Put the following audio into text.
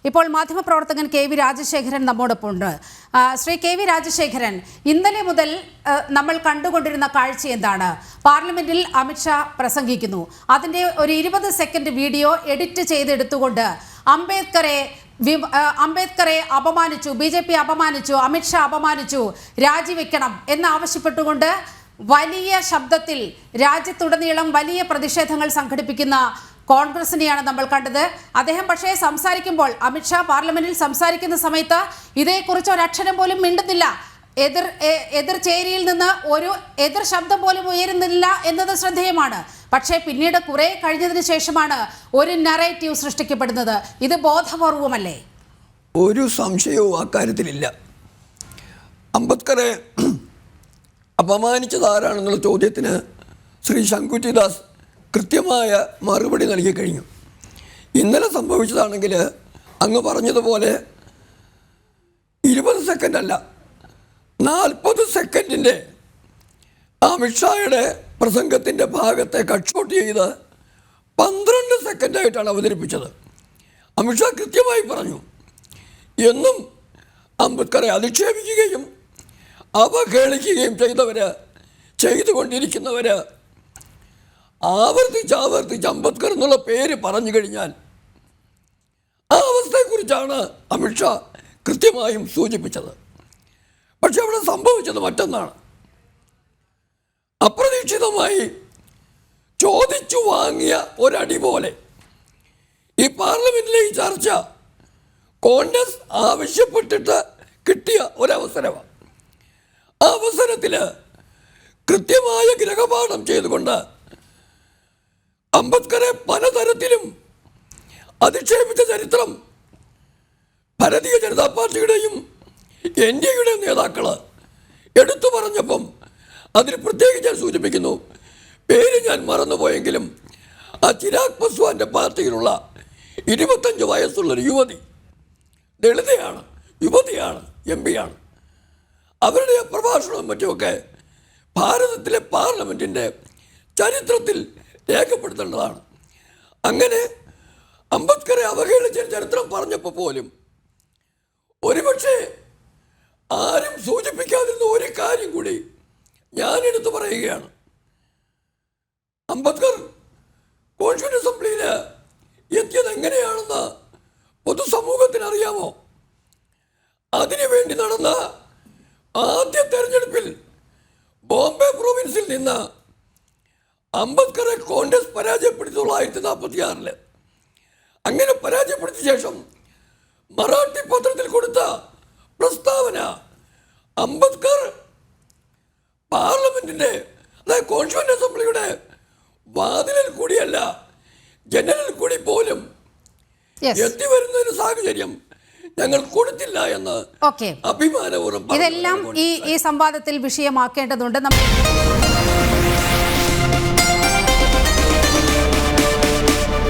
ഇപ്പോൾ മാധ്യമപ്രവർത്തകൻ കെ.വി. രാജശേഖരൻ നമ്മോടൊപ്പമുണ്ട്. ശ്രീ കെ.വി. രാജശേഖരൻ, ഇന്നലെ മുതൽ നമ്മൾ കണ്ടുകൊണ്ടിരുന്ന കാഴ്ച എന്താണ്? പാർലമെന്റിൽ അമിത്ഷാ പ്രസംഗിക്കുന്നു. അതിൻ്റെ ഒരു 20 സെക്കൻഡ് വീഡിയോ എഡിറ്റ് ചെയ്തെടുത്തുകൊണ്ട് അംബേദ്കറെ അപമാനിച്ചു, BJP അപമാനിച്ചു, അമിത്ഷാ അപമാനിച്ചു, രാജിവെക്കണം എന്നാവശ്യപ്പെട്ടുകൊണ്ട് വലിയ ശബ്ദത്തിൽ രാജ്യത്തുടനീളം വലിയ പ്രതിഷേധങ്ങൾ സംഘടിപ്പിക്കുന്ന കോൺഗ്രസിനെയാണ് നമ്മൾ കണ്ടത്. അദ്ദേഹം പക്ഷേ സംസാരിക്കുമ്പോൾ, അമിത്ഷാ പാർലമെന്റിൽ സംസാരിക്കുന്ന സമയത്ത് ഇതേക്കുറിച്ച് ഒരക്ഷരം പോലും മിണ്ടുന്നില്ല. എതിർ ചേരിയിൽ നിന്ന് ഒരു എതിർ ശബ്ദം പോലും ഉയരുന്നില്ല എന്നത് ശ്രദ്ധേയമാണ്. പക്ഷേ പിന്നീട് കുറെ കഴിഞ്ഞതിന് ശേഷമാണ് ഒരു നറേറ്റീവ് സൃഷ്ടിക്കപ്പെടുന്നത്. ഇത് ബോധപൂർവമല്ലേ? ഒരു സംശയവും അക്കാര്യത്തിലില്ല. അംബേദ്കറെ അപമാനിച്ചതാരാണെന്നുള്ള ചോദ്യത്തിന് ശ്രീ ശങ്കുറ്റിദാസ് കൃത്യമായ മറുപടി നൽകി കഴിഞ്ഞു. ഇന്നലെ സംഭവിച്ചതാണെങ്കിൽ അങ്ങ് പറഞ്ഞതുപോലെ 20 സെക്കൻഡ് അല്ല, 40 സെക്കൻഡിൻ്റെ അമിത്ഷായുടെ പ്രസംഗത്തിൻ്റെ ഭാഗത്തെ കട്ട് ഷോട്ട് ചെയ്ത് 12 സെക്കൻഡായിട്ടാണ് അവതരിപ്പിച്ചത്. അമിത്ഷാ കൃത്യമായി പറഞ്ഞു, എന്നും അംബേദ്കറെ അധിക്ഷേപിക്കുകയും അവഹേളിക്കുകയും ചെയ്തുകൊണ്ടിരിക്കുന്നവർ ആവർത്തിച്ച് അംബേദ്കർ എന്നുള്ള പേര് പറഞ്ഞു കഴിഞ്ഞാൽ ആ അവസ്ഥയെക്കുറിച്ചാണ് അമിത്ഷാ കൃത്യമായും സൂചിപ്പിച്ചത്. പക്ഷെ അവിടെ സംഭവിച്ചത് മറ്റൊന്നാണ്. അപ്രതീക്ഷിതമായി ചോദിച്ചു വാങ്ങിയ ഒരടി പോലെ ഈ പാർലമെന്റിലെ ഈ ചർച്ച കോൺഗ്രസ് ആവശ്യപ്പെട്ടിട്ട് കിട്ടിയ ഒരവസരമാണ്. ആ അവസരത്തിൽ കൃത്യമായ ഗ്രഹപാഠം ചെയ്തുകൊണ്ട് അംബേദ്കറെ പലതരത്തിലും അധിക്ഷേപിച്ച ചരിത്രം ഭാരതീയ ജനതാ പാർട്ടിയുടെയും NDAയുടെ നേതാക്കൾ എടുത്തു പറഞ്ഞപ്പം അതിൽ പ്രത്യേകിച്ച് സൂചിപ്പിക്കുന്നു, പേര് ഞാൻ മറന്നുപോയെങ്കിലും ആ ചിരാഗ് പസ്വാന്റെ പാർട്ടിയിലുള്ള 25 വയസ്സുള്ളൊരു യുവതി, ദളിതയാണ്, യുവതിയാണ്, MP ആണ്. അവരുടെ പ്രഭാഷണവും മറ്റുമൊക്കെ ഭാരതത്തിലെ പാർലമെൻറ്റിൻ്റെ ചരിത്രത്തിൽ രേഖപ്പെടുത്തേണ്ടതാണ്. അങ്ങനെ അംബേദ്കറെ അവഹേളിച്ച ചരിത്രം പറഞ്ഞപ്പോൾ പോലും ഒരുപക്ഷെ ആരും സൂചിപ്പിക്കാതിരുന്ന ഒരു കാര്യം കൂടി ഞാനെടുത്ത് പറയുകയാണ്. അംബേദ്കർ കോൺസ്റ്റിറ്റ്യൂഷൻ അസംബ്ലിയിൽ എത്തിയത് എങ്ങനെയാണെന്ന് പൊതുസമൂഹത്തിന് അറിയാമോ? അതിനുവേണ്ടി നടന്ന ആദ്യ തെരഞ്ഞെടുപ്പിൽ ബോംബെ പ്രൊവിൻസിൽ നിന്ന് അംബേദ്കറെ കോൺഗ്രസ് പരാജയപ്പെടുത്തി 1946. അങ്ങനെ പരാജയപ്പെടുത്തിയ ശേഷം മറാഠി പത്രത്തിൽ കൊടുത്ത പ്രസ്താവന, അംബേദ്കർ പാർലമെന്റിന്റെ, അതായത് കോൺസ്റ്റിറ്റ്യൂഷൻ അസംബ്ലിയുടെ വാതിലിൽ കൂടിയല്ല, ജനലിൽ കൂടി പോലും എത്തിവരുന്നൊരു സാഹചര്യം ഞങ്ങൾ കൊടുത്തില്ല എന്ന് അഭിമാനപൂർവ്വം ഇതെല്ലാം ഈ സംവാദത്തിൽ വിഷയമാക്കേണ്ടതുണ്ട്.